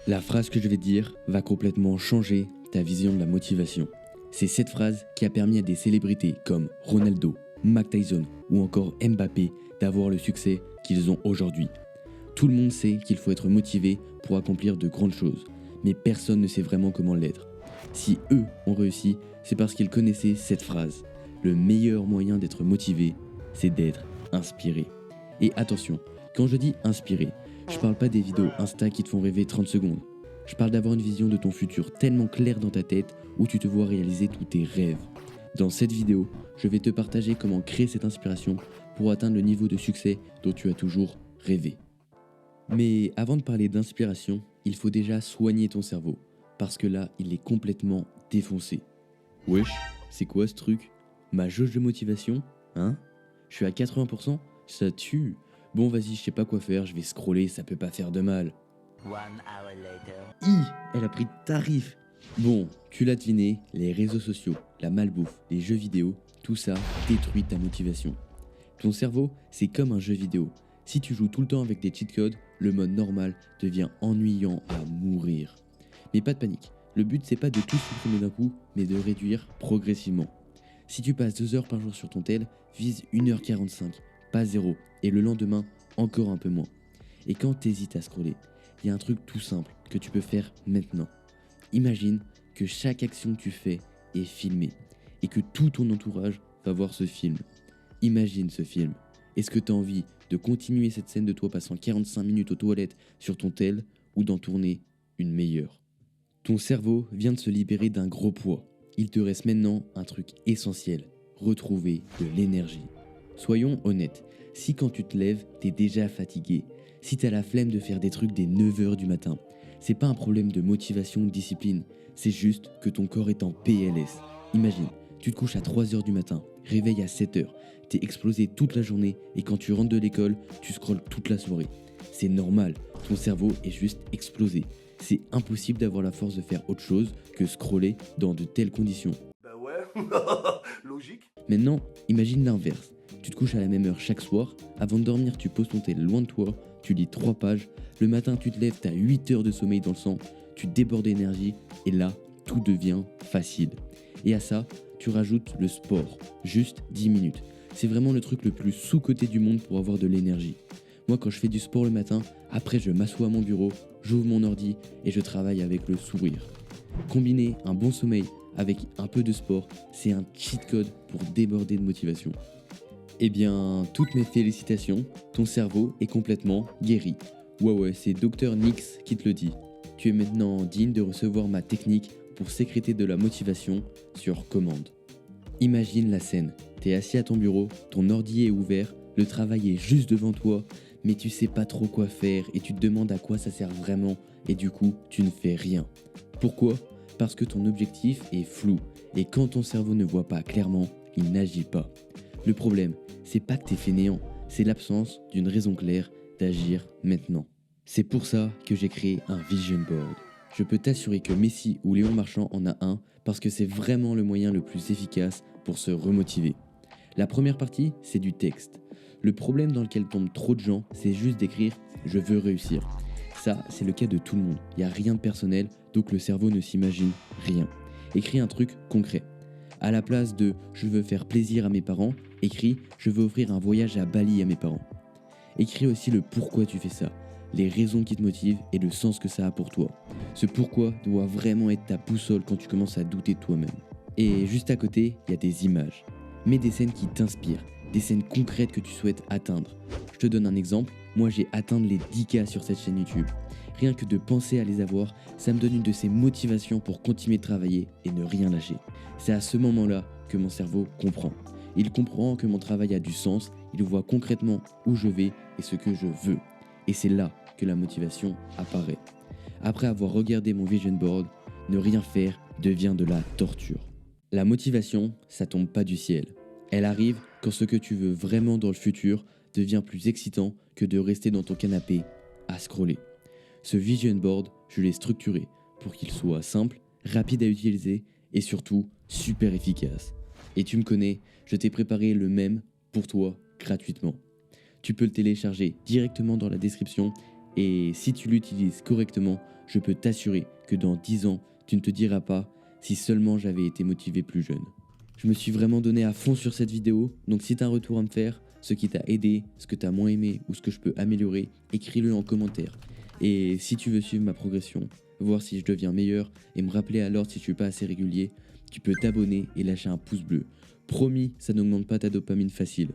La phrase que je vais te dire va complètement changer ta vision de la motivation. C'est cette phrase qui a permis à des célébrités comme Ronaldo, Mike Tyson ou encore Mbappé d'avoir le succès qu'ils ont aujourd'hui. Tout le monde sait qu'il faut être motivé pour accomplir de grandes choses, mais personne ne sait vraiment comment l'être. Si eux ont réussi, c'est parce qu'ils connaissaient cette phrase. Le meilleur moyen d'être motivé, c'est d'être inspiré. Et attention, quand je dis inspiré, je parle pas des vidéos Insta qui te font rêver 30 secondes. Je parle d'avoir une vision de ton futur tellement claire dans ta tête où tu te vois réaliser tous tes rêves. Dans cette vidéo, je vais te partager comment créer cette inspiration pour atteindre le niveau de succès dont tu as toujours rêvé. Mais avant de parler d'inspiration, il faut déjà soigner ton cerveau, parce que là, il est complètement défoncé. Wesh, c'est quoi ce truc? Ma jauge de motivation? Hein? Je suis à 80%? Ça tue. Bon vas-y, je sais pas quoi faire, je vais scroller, ça peut pas faire de mal. 1 hour later. Elle a pris tarif. Bon, tu l'as deviné, les réseaux sociaux, la malbouffe, les jeux vidéo, tout ça détruit ta motivation. Ton cerveau, c'est comme un jeu vidéo. Si tu joues tout le temps avec des cheat codes, le mode normal devient ennuyant à mourir. Mais pas de panique, le but c'est pas de tout supprimer d'un coup, mais de réduire progressivement. Si tu passes 2 heures par jour sur ton tel, vise 1h45, pas 0, et le lendemain, encore un peu moins. Et quand t'hésites à scroller, il y a un truc tout simple que tu peux faire maintenant. Imagine que chaque action que tu fais est filmée et que tout ton entourage va voir ce film. Imagine ce film. Est-ce que tu as envie de continuer cette scène de toi passant 45 minutes aux toilettes sur ton tel ou d'en tourner une meilleure? Ton cerveau vient de se libérer d'un gros poids. Il te reste maintenant un truc essentiel, retrouver de l'énergie. Soyons honnêtes, si quand tu te lèves, t'es déjà fatigué, si t'as la flemme de faire des trucs dès 9h du matin, c'est pas un problème de motivation ou de discipline, c'est juste que ton corps est en PLS. Imagine, tu te couches à 3h du matin, réveil à 7h, t'es explosé toute la journée et quand tu rentres de l'école, tu scrolles toute la soirée. C'est normal, ton cerveau est juste explosé. C'est impossible d'avoir la force de faire autre chose que scroller dans de telles conditions. Bah ouais, logique. Maintenant, imagine l'inverse. Tu te couches à la même heure chaque soir, avant de dormir tu poses ton tel loin de toi, tu lis 3 pages, le matin tu te lèves, t'as 8 heures de sommeil dans le sang, tu débordes d'énergie et là, tout devient facile. Et à ça, tu rajoutes le sport, juste 10 minutes. C'est vraiment le truc le plus sous-coté du monde pour avoir de l'énergie. Moi quand je fais du sport le matin, après je m'assois à mon bureau, j'ouvre mon ordi et je travaille avec le sourire. Combiner un bon sommeil avec un peu de sport, c'est un cheat code pour déborder de motivation. Eh bien, toutes mes félicitations, ton cerveau est complètement guéri. Ouais, c'est Dr Nix qui te le dit. Tu es maintenant digne de recevoir ma technique pour sécréter de la motivation sur commande. Imagine la scène, t'es assis à ton bureau, ton ordi est ouvert, le travail est juste devant toi, mais tu sais pas trop quoi faire et tu te demandes à quoi ça sert vraiment et du coup, tu ne fais rien. Pourquoi ? Parce que ton objectif est flou et quand ton cerveau ne voit pas clairement, il n'agit pas. Le problème, c'est pas que t'es fainéant, c'est l'absence d'une raison claire d'agir maintenant. C'est pour ça que j'ai créé un vision board. Je peux t'assurer que Messi ou Léon Marchand en a un parce que c'est vraiment le moyen le plus efficace pour se remotiver. La première partie, c'est du texte. Le problème dans lequel tombent trop de gens, c'est juste d'écrire « je veux réussir ». Ça, c'est le cas de tout le monde. Il n'y a rien de personnel, donc le cerveau ne s'imagine rien. Écris un truc concret. À la place de « je veux faire plaisir à mes parents », écris « je veux offrir un voyage à Bali à mes parents ». Écris aussi le pourquoi tu fais ça, les raisons qui te motivent et le sens que ça a pour toi. Ce pourquoi doit vraiment être ta boussole quand tu commences à douter de toi-même. Et juste à côté, il y a des images. Mets des scènes qui t'inspirent, des scènes concrètes que tu souhaites atteindre. Je te donne un exemple, moi j'ai atteint les 10K sur cette chaîne YouTube. Rien que de penser à les avoir, ça me donne une de ces motivations pour continuer de travailler et ne rien lâcher. C'est à ce moment-là que mon cerveau comprend. Il comprend que mon travail a du sens, il voit concrètement où je vais et ce que je veux. Et c'est là que la motivation apparaît. Après avoir regardé mon vision board, ne rien faire devient de la torture. La motivation, ça tombe pas du ciel. Elle arrive quand ce que tu veux vraiment dans le futur devient plus excitant que de rester dans ton canapé à scroller. Ce vision board, je l'ai structuré pour qu'il soit simple, rapide à utiliser et surtout super efficace. Et tu me connais, je t'ai préparé le même pour toi gratuitement. Tu peux le télécharger directement dans la description et si tu l'utilises correctement, je peux t'assurer que dans 10 ans, tu ne te diras pas si seulement j'avais été motivé plus jeune. Je me suis vraiment donné à fond sur cette vidéo, donc si tu as un retour à me faire, ce qui t'a aidé, ce que tu as moins aimé ou ce que je peux améliorer, écris-le en commentaire. Et si tu veux suivre ma progression, voir si je deviens meilleur et me rappeler à l'ordre si je suis pas assez régulier, tu peux t'abonner et lâcher un pouce bleu. Promis, ça n'augmente pas ta dopamine facile.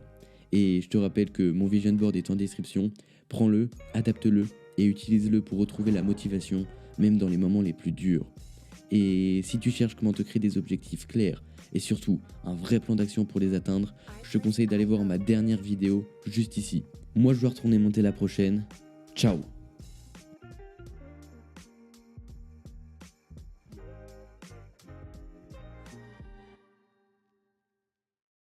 Et je te rappelle que mon vision board est en description, prends-le, adapte-le et utilise-le pour retrouver la motivation, même dans les moments les plus durs. Et si tu cherches comment te créer des objectifs clairs et surtout un vrai plan d'action pour les atteindre, je te conseille d'aller voir ma dernière vidéo juste ici. Moi je dois retourner monter la prochaine. Ciao!